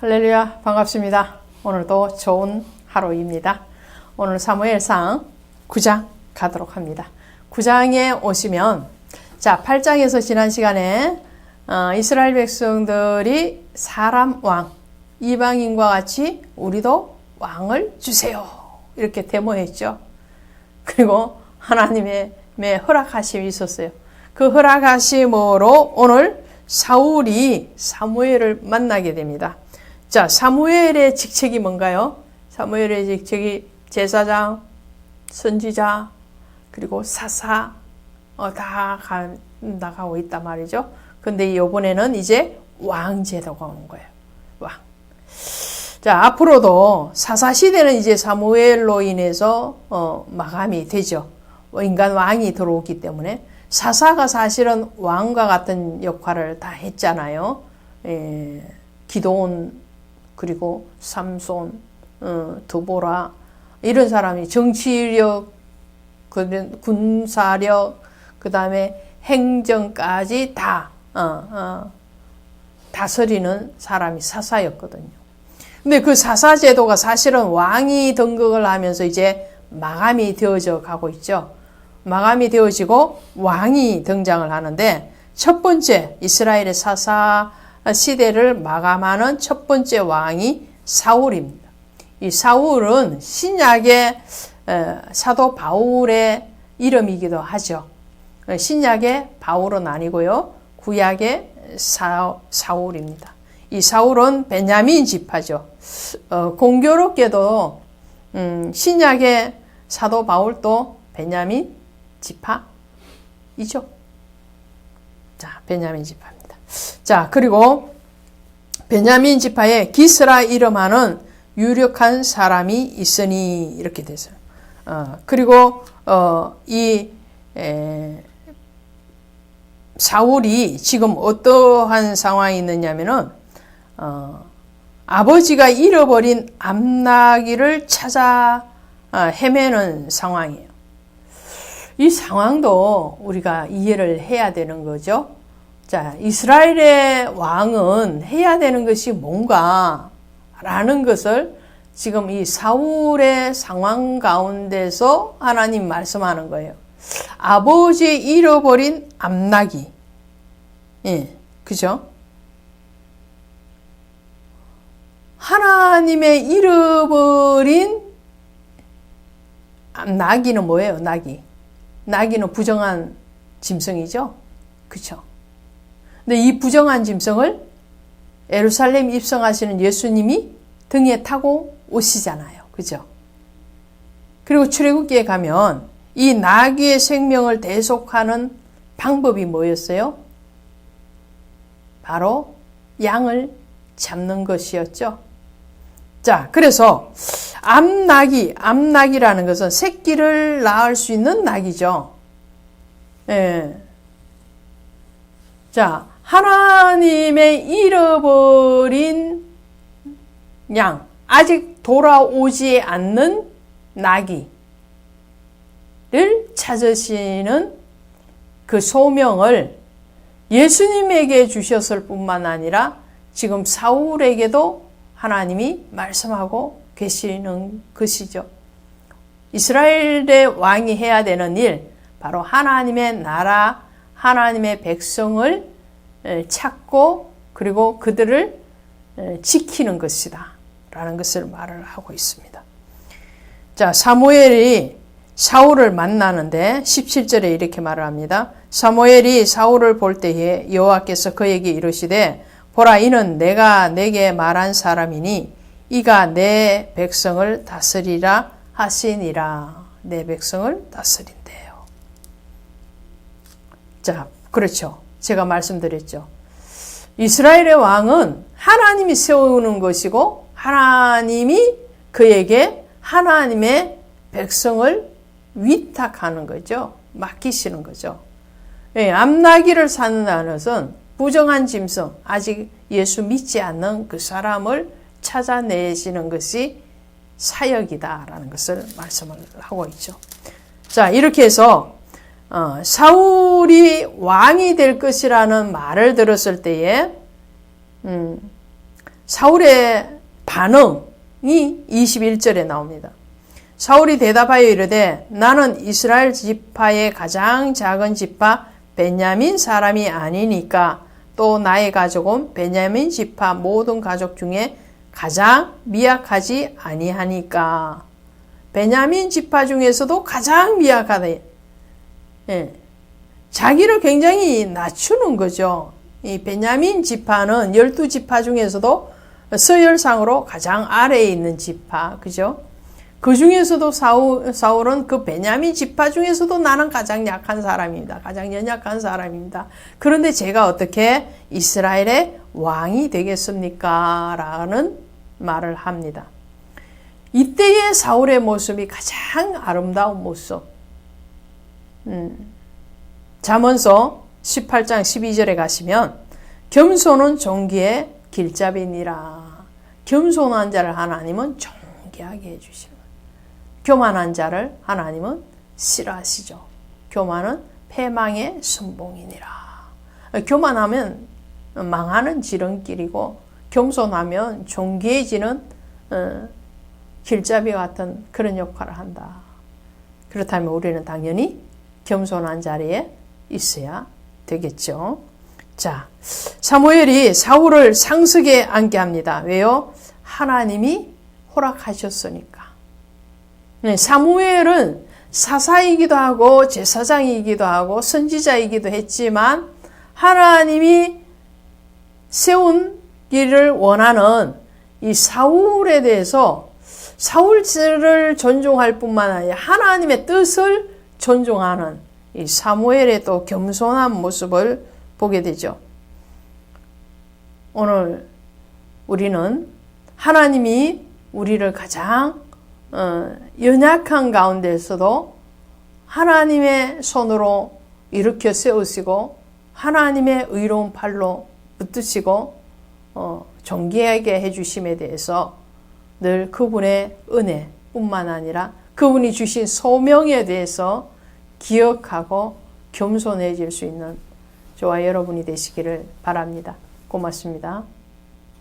할렐루야, 반갑습니다. 오늘도 좋은 하루입니다. 오늘 사무엘상 9장 가도록 합니다. 9장에 오시면, 8장에서 지난 시간에 이스라엘 백성들이 사람 왕, 이방인과 같이 우리도 왕을 주세요, 이렇게 데모했죠. 그리고 하나님의 허락하심이 있었어요. 그 허락하심으로 오늘 사울이 사무엘을 만나게 됩니다. 사무엘의 직책이 뭔가요? 사무엘의 직책이 제사장, 선지자, 그리고 사사, 다 나가고 있단 말이죠. 근데 이번에는 이제 왕 제도가 오는 거예요. 왕. 앞으로도 사사 시대는 이제 사무엘로 인해서 마감이 되죠. 인간 왕이 들어오기 때문에 사사가 사실은 왕과 같은 역할을 다 했잖아요. 기도온, 그리고 삼손, 드보라, 이런 사람이 정치력, 군사력, 그 다음에 행정까지 다 다스리는 사람이 사사였거든요. 근데 그 사사 제도가 사실은 왕이 등극을 하면서 이제 마감이 되어져 가고 있죠. 마감이 되어지고 왕이 등장을 하는데, 첫 번째 이스라엘의 사사 시대를 마감하는 첫 번째 왕이 사울입니다. 이 사울은 신약의 사도 바울의 이름이기도 하죠. 신약의 바울은 아니고요, 구약의 사울입니다. 이 사울은 베냐민 지파죠. 공교롭게도 신약의 사도 바울도 베냐민 지파이죠. 베냐민 지파입니다. 그리고 베냐민 지파에 기스라 이름하는 유력한 사람이 있으니, 이렇게 되죠. 그리고 이 사울이 지금 어떠한 상황이 있느냐면은 아버지가 잃어버린 암나기를 찾아 헤매는 상황이에요. 이 상황도 우리가 이해를 해야 되는 거죠. 이스라엘의 왕은 해야 되는 것이 뭔가 라는 것을 지금 이 사울의 상황 가운데서 하나님 말씀하는 거예요. 아버지 잃어버린 암나기. 그죠? 하나님의 잃어버린 나귀는 뭐예요? 나귀는 부정한 짐승이죠? 그쵸? 근데 이 부정한 짐승을 예루살렘 입성하시는 예수님이 등에 타고 오시잖아요. 그죠? 그리고 출애굽기에 가면 이 나귀의 생명을 대속하는 방법이 뭐였어요? 바로 양을 잡는 것이었죠. 그래서 암나귀라는 것은 새끼를 낳을 수 있는 나귀죠. 하나님의 잃어버린 양, 아직 돌아오지 않는 나귀를 찾으시는 그 소명을 예수님에게 주셨을 뿐만 아니라 지금 사울에게도 하나님이 말씀하고 계시는 것이죠. 이스라엘의 왕이 해야 되는 일, 바로 하나님의 나라, 하나님의 백성을 찾고 그리고 그들을 지키는 것이다 라는 것을 말을 하고 있습니다. 사무엘이 사울을 만나는데 17절에 이렇게 말을 합니다. 사무엘이 사울을 볼 때에 여호와께서 그에게 이르시되, 보라, 이는 내가 내게 말한 사람이니 이가 내 백성을 다스리라 하시니라. 내 백성을 다스린대요. 그렇죠. 제가 말씀드렸죠. 이스라엘의 왕은 하나님이 세우는 것이고 하나님이 그에게 하나님의 백성을 위탁하는 거죠. 맡기시는 거죠. 암나귀를 사는다는 것은 부정한 짐승, 아직 예수 믿지 않는 그 사람을 찾아내시는 것이 사역이다라는 것을 말씀을 하고 있죠. 이렇게 해서 사울이 왕이 될 것이라는 말을 들었을 때에 사울의 반응이 21절에 나옵니다. 사울이 대답하여 이르되 나는 이스라엘 지파의 가장 작은 지파 베냐민 사람이 아니니까 또 나의 가족은 베냐민 지파 모든 가족 중에 가장 미약하지 아니하니까. 베냐민 지파 중에서도 가장 미약하다. 예. 자기를 굉장히 낮추는 거죠. 이 베냐민 지파는 12지파 중에서도 서열상으로 가장 아래에 있는 지파. 그죠? 그 중에서도 사울은 그 베냐민 지파 중에서도 나는 가장 약한 사람입니다. 가장 연약한 사람입니다. 그런데 제가 어떻게 이스라엘의 왕이 되겠습니까? 라는 말을 합니다. 이때의 사울의 모습이 가장 아름다운 모습. 잠언서 18장 12절에 가시면 겸손은 존귀의 길잡이니라. 겸손한 자를 하나님은 존귀하게 해주시는 거예요. 교만한 자를 하나님은 싫어하시죠. 교만은 패망의 순봉이니라. 교만하면 망하는 지름길이고 겸손하면 존귀해지는 길잡이 같은 그런 역할을 한다. 그렇다면 우리는 당연히 겸손한 자리에 있어야 되겠죠. 자, 사무엘이 사울을 상석에 앉게 합니다. 왜요? 하나님이 허락하셨으니까. 사무엘은 사사이기도 하고 제사장이기도 하고 선지자이기도 했지만 하나님이 세운 길을 원하는 이 사울에 대해서 사울을 존중할 뿐만 아니라 하나님의 뜻을 존중하는 이 사무엘의 또 겸손한 모습을 보게 되죠. 오늘 우리는 하나님이 우리를 가장 연약한 가운데서도 하나님의 손으로 일으켜 세우시고 하나님의 의로운 팔로 붙드시고 존귀하게 해주심에 대해서 늘 그분의 은혜뿐만 아니라 그분이 주신 소명에 대해서 기억하고 겸손해질 수 있는 저와 여러분이 되시기를 바랍니다. 고맙습니다.